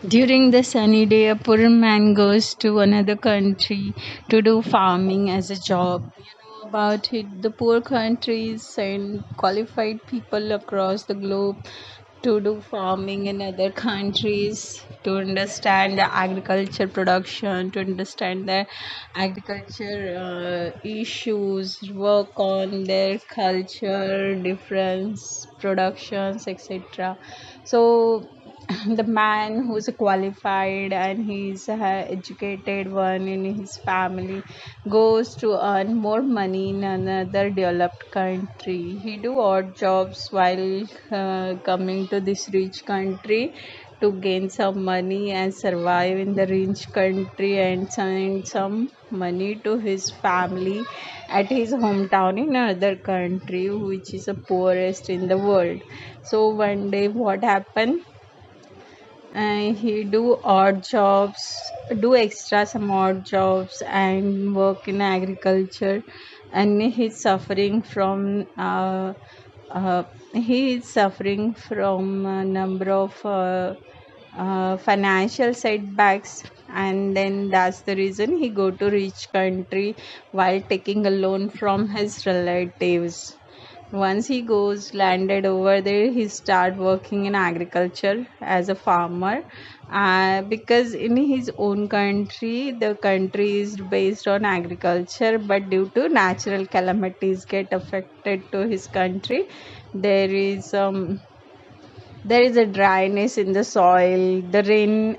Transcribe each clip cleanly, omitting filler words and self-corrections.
During the sunny day, a poor man goes to another country to do farming as a job. You know about it. The poor countries send qualified people across the globe to do farming in other countries to understand the agriculture production, to understand the agriculture issues, work on their culture, difference, productions, etc. So the man who's qualified and he's educated one in his family goes to earn more money in another developed country. He do odd jobs while coming to this rich country to gain some money and survive in the rich country and send some money to his family at his hometown in another country, which is the poorest in the world. So one day what happened, he do odd jobs, do extra some odd jobs and work in agriculture, and he is suffering from a number of financial setbacks, and then that's the reason he go to rich country while taking a loan from his relatives. Once he goes landed over there, he start working in agriculture as a farmer, because in his own country the country is based on agriculture, but due to natural calamities get affected to his country. There is a dryness in the soil. The rain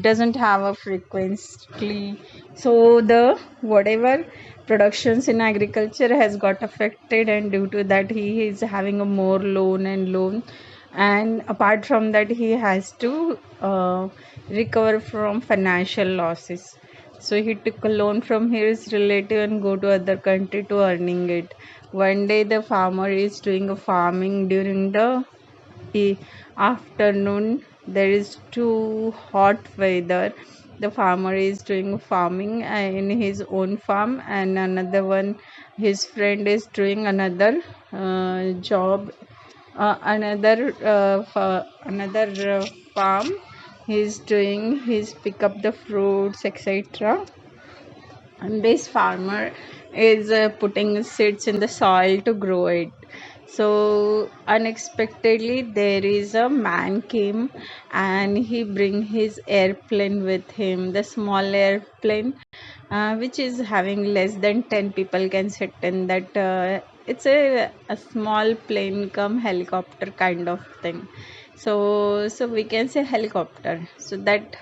doesn't have a frequently, so the whatever productions in agriculture has got affected, and due to that he is having a more loan, and apart from that he has to recover from financial losses. So he took a loan from his relative and go to other country to earning it. One day the farmer is doing a farming during the e- afternoon. There is too hot weather. The farmer is doing farming in his own farm, and another one, his friend is doing another job, another farm. He's pick up the fruits, etc. And this farmer is putting seeds in the soil to grow it. So unexpectedly there is a man came, and he bring his airplane with him, the small airplane, which is having less than 10 people can sit in that. It's a small plane come helicopter kind of thing. So we can say helicopter. So that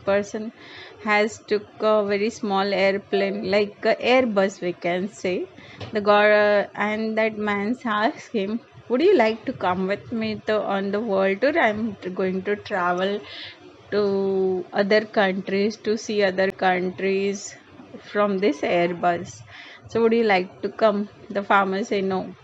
person has took a very small airplane, like a airbus we can say. And that man asked him, would you like to come with me on the world tour? I'm going to travel to other countries to see other countries from this airbus. So would you like to come? The farmer say, no,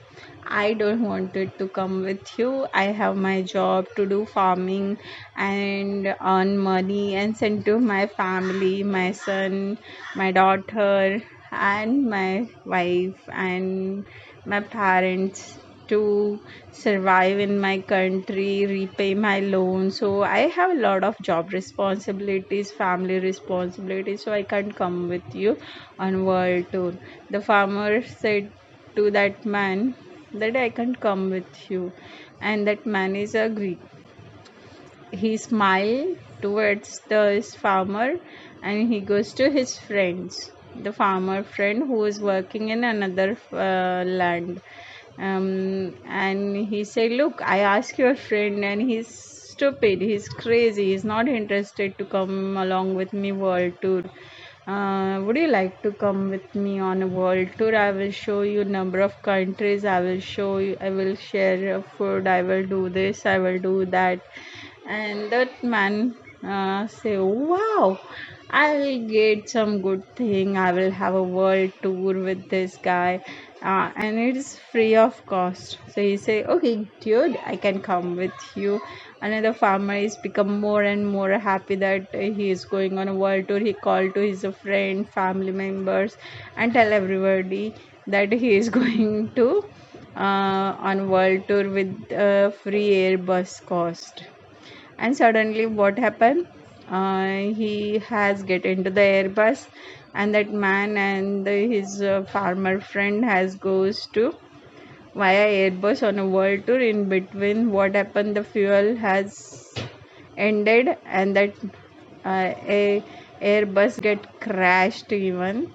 I don't want it to come with you. I have my job to do farming and earn money and send to my family, my son, my daughter, and my wife and my parents to survive in my country, repay my loan. So I have a lot of job responsibilities, family responsibilities, so I can't come with you on world tour. The farmer said to that man that I can't come with you, and that man is agree. He smiled towards his farmer, and he goes to his friends, the farmer friend who is working in another land. And he said, look, I asked your friend and he's stupid, he's crazy, he's not interested to come along with me world tour. Would you like to come with me on a world tour? I will show you number of countries. I will share your food. I will do this. I will do that. And that man say, wow, I will get some good thing. I will have a world tour with this guy, and it is free of cost. So he say, okay, dude, I can come with you. Another farmer is become more and more happy that he is going on a world tour. He called to his friend, family members, and tell everybody that he is going to on world tour with free Airbus cost. And suddenly what happened, he has get into the Airbus, and that man and his farmer friend has goes to via Airbus on a world tour. In between, what happened, the fuel has ended, and that a Airbus get crashed even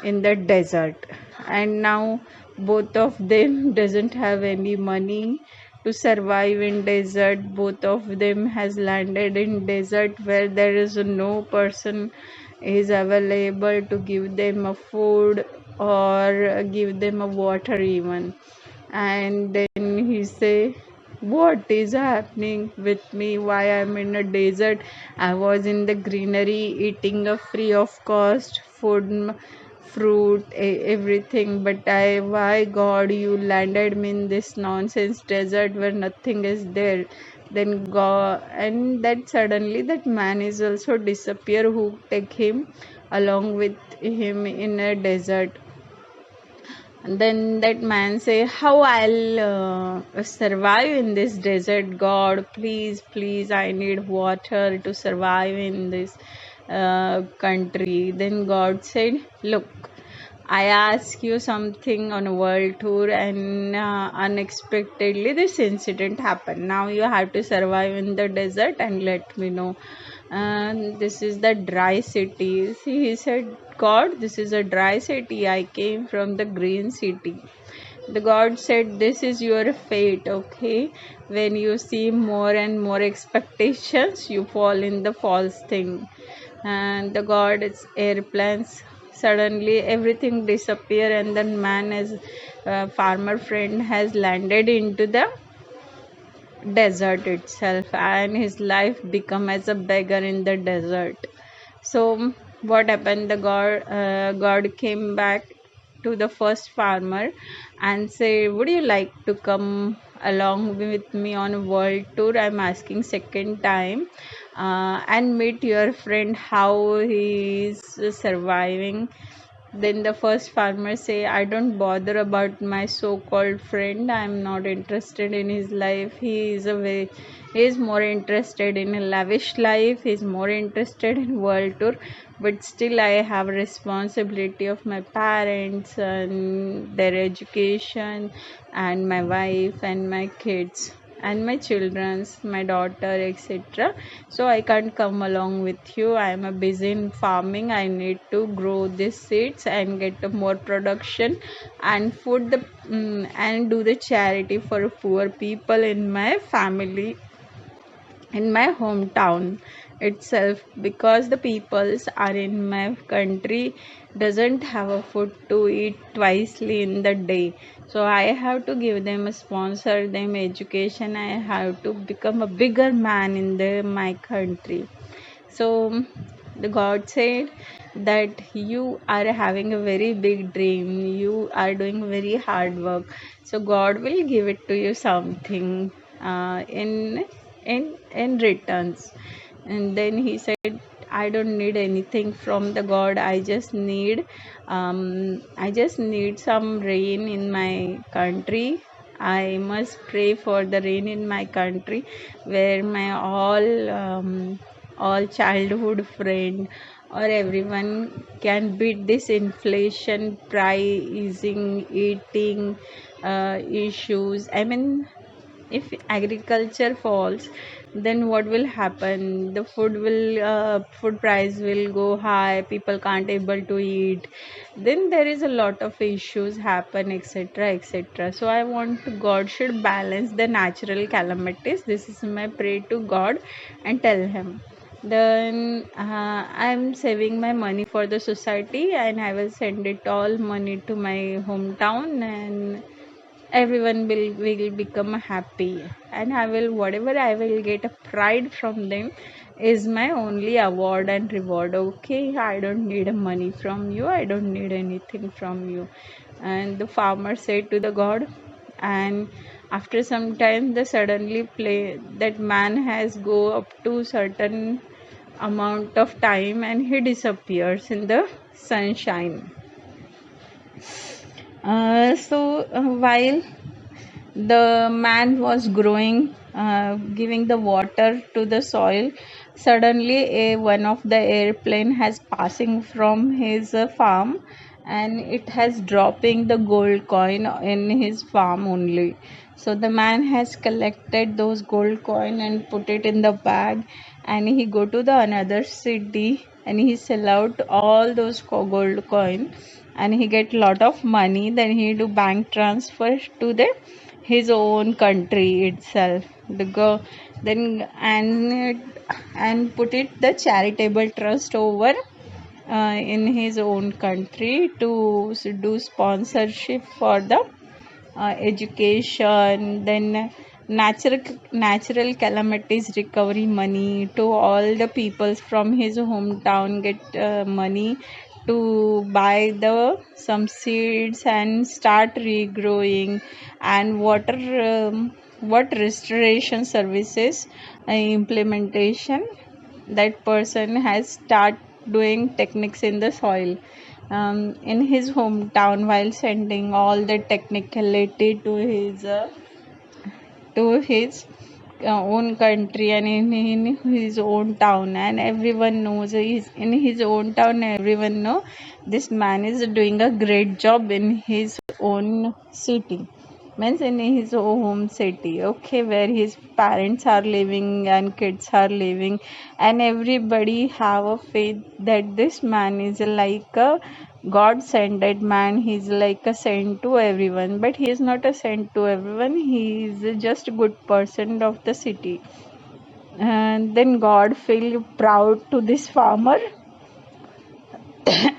in the desert. And now both of them doesn't have any money to survive in desert. Both of them has landed in desert where there is no person is available to give them a food or give them a water even. And then he say, what is happening with me, why I'm in a desert? I was in the greenery eating a free of cost food, fruit, everything, but I, why God you landed me in this nonsense desert where nothing is there? Then God, and that suddenly that man is also disappear who take him along with him in a desert. And then that man say, how I'll survive in this desert? God, please, please, I need water to survive in this country. Then God said, look, I ask you something on a world tour, and unexpectedly this incident happened. Now you have to survive in the desert and let me know. And this is the dry city. See, he said, God, this is a dry city. I came from the green city. The God said, this is your fate, okay? When you see more and more expectations, you fall in the false thing. And the God, it's airplanes. Suddenly, everything disappear, and then man, as farmer friend, has landed into the desert itself, and his life become as a beggar in the desert. So what happened, the God came back to the first farmer and say, would you like to come along with me on a world tour? I'm asking second time, and meet your friend how he is surviving. Then the first farmer say, I don't bother about my so-called friend. I'm not interested in his life. He is more interested in a lavish life. He's more interested in world tour. But still I have responsibility of my parents and their education and my wife and my kids and my children's, my daughter, etc. So I can't come along with you. I am a busy in farming. I need to grow these seeds and get a more production and food and do the charity for poor people in my family, in my hometown itself, because the peoples are in my country doesn't have a food to eat twicely in the day. So I have to give them a sponsor them education. I have to become a bigger man in my country. So the God said that you are having a very big dream, you are doing very hard work, so God will give it to you something in returns. And then he said, I don't need anything from the God. I just need some rain in my country. I must pray for the rain in my country where my all childhood friend or everyone can beat this inflation pricing eating issues. I mean, if agriculture falls, then what will happen? The food price will go high, people can't able to eat, then there is a lot of issues happen, etc., etc. So I want God should balance the natural calamities. This is my prayer to God, and tell him. Then I'm saving my money for the society, and I will send it all money to my hometown, and everyone will become happy, and I will, whatever I will get a pride from them is my only award and reward. Okay, I don't need money from you, I don't need anything from you. And the farmer said to the God. And after some time, the suddenly play that man has go up to certain amount of time, and he disappears in the sunshine. While the man was growing, giving the water to the soil. Suddenly, one of the airplane has passing from his farm, and it has dropping the gold coin in his farm only. So the man has collected those gold coin and put it in the bag, and he go to the another city and he sell out all those gold coin, and he get lot of money. Then he do bank transfer to the his own country itself. The go then and put it the charitable trust over in his own country to do sponsorship for the education. Then natural calamities recovery money to all the peoples from his hometown, get money to buy the some seeds and start regrowing. And what restoration services implementation, that person has start doing techniques in the soil in his hometown, while sending all the technicality to his own country, and in his own town, and everyone knows he's in his own town. Everyone know this man is doing a great job in his own city, means in his home city, okay, where his parents are living and kids are living, and everybody have a faith that this man is like a God sent man. He's like a saint to everyone, but he is not a saint to everyone. He is just a good person of the city. And then God feel proud to this farmer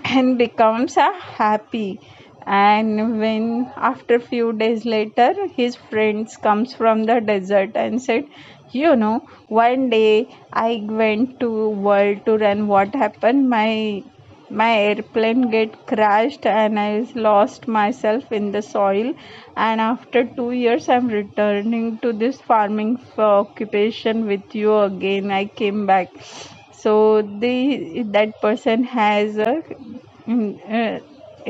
and becomes a happy. And when after few days later his friends comes from the desert and said, one day I went to world tour, and what happened, my airplane get crashed and I lost myself in the soil, and after 2 years I'm returning to this farming occupation with you again. I came back. So that person has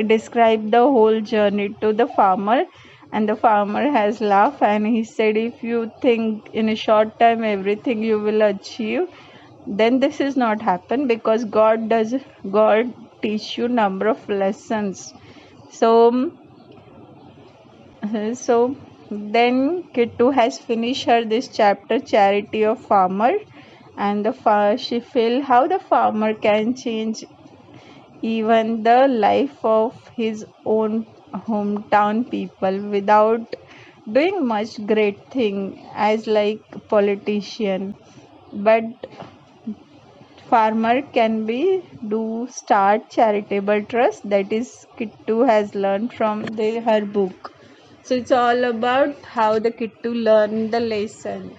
described the whole journey to the farmer, and the farmer has laughed and he said, if you think in a short time everything you will achieve, then this is not happen, because God teach you number of lessons. So so then Kittu has finished her this chapter, Charity of Farmer, and she feel how the farmer can change even the life of his own hometown people without doing much great thing as like politician. But farmer can be do start charitable trust, that is Kittu has learned from her book. So it's all about how the Kittu learn the lesson.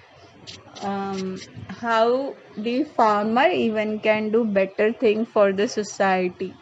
How the farmer even can do better thing for the society.